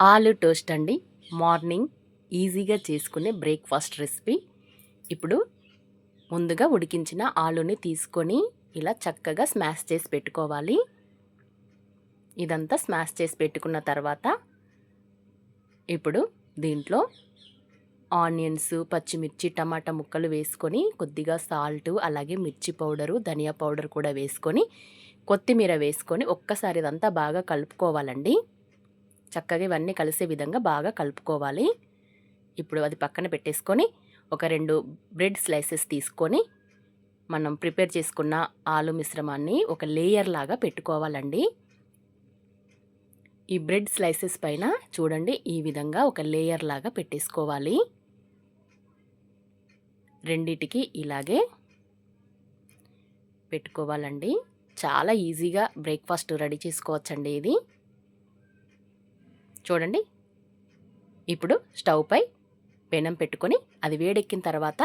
ఆలు టోస్ట్ అండి. మార్నింగ్ ఈజీగా చేసుకునే బ్రేక్ఫాస్ట్ రెసిపీ. ఇప్పుడు ముందుగా ఉడికించిన ఆలుని తీసుకొని ఇలా చక్కగా స్మాష్ చేసి పెట్టుకోవాలి. ఇదంతా స్మాష్ చేసి పెట్టుకున్న తర్వాత ఇప్పుడు దీంట్లో ఆనియన్స్, పచ్చిమిర్చి, టమాటా ముక్కలు వేసుకొని కొద్దిగా సాల్టు, అలాగే మిర్చి పౌడరు, ధనియా పౌడర్ కూడా వేసుకొని కొత్తిమీర వేసుకొని ఒక్కసారి ఇదంతా బాగా కలుపుకోవాలండి. చక్కగా ఇవన్నీ కలిసే విధంగా బాగా కలుపుకోవాలి. ఇప్పుడు అది పక్కన పెట్టేసుకొని ఒక 2 బ్రెడ్ స్లైసెస్ తీసుకొని మనం ప్రిపేర్ చేసుకున్న ఆలు మిశ్రమాన్ని ఒక లేయర్ లాగా పెట్టుకోవాలండి. ఈ బ్రెడ్ స్లైసెస్ పైన చూడండి ఈ విధంగా ఒక లేయర్ లాగా పెట్టేసుకోవాలి. రెండిటికి ఇలాగే పెట్టుకోవాలండి. చాలా ఈజీగా బ్రేక్ఫాస్ట్ రెడీ చేసుకోవచ్చండి ఇది. చూడండి ఇప్పుడు స్టవ్ పై పెనం పెట్టుకొని అది వేడెక్కిన తర్వాత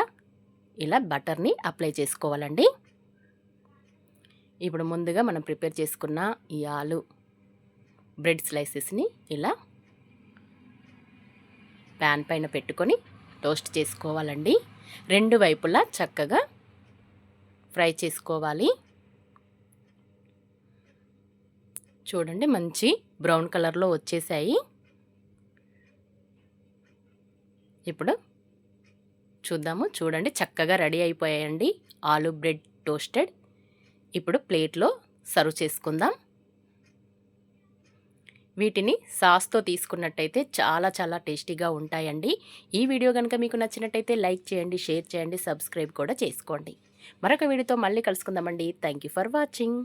ఇలా బటర్ని అప్లై చేసుకోవాలండి. ఇప్పుడు ముందుగా మనం ప్రిపేర్ చేసుకున్న ఈ ఆలు బ్రెడ్ స్లైసెస్ని ఇలా ప్యాన్ పైన పెట్టుకొని టోస్ట్ చేసుకోవాలండి. రెండు వైపులా చక్కగా ఫ్రై చేసుకోవాలి. చూడండి మంచి బ్రౌన్ కలర్లో వచ్చేసాయి. ఇప్పుడు చూద్దాము. చూడండి చక్కగా రెడీ అయిపోయాయండి ఆలు బ్రెడ్ టోస్టెడ్. ఇప్పుడు ప్లేట్లో సర్వ్ చేసుకుందాం. వీటిని సాస్తో తీసుకున్నట్టయితే చాలా చాలా టేస్టీగా ఉంటాయండి. ఈ వీడియో కనుక మీకు నచ్చినట్టయితే లైక్ చేయండి, షేర్ చేయండి, సబ్స్క్రైబ్ కూడా చేసుకోండి. మరొక వీడియోతో మళ్ళీ కలుసుకుందామండి. Thank you for watching.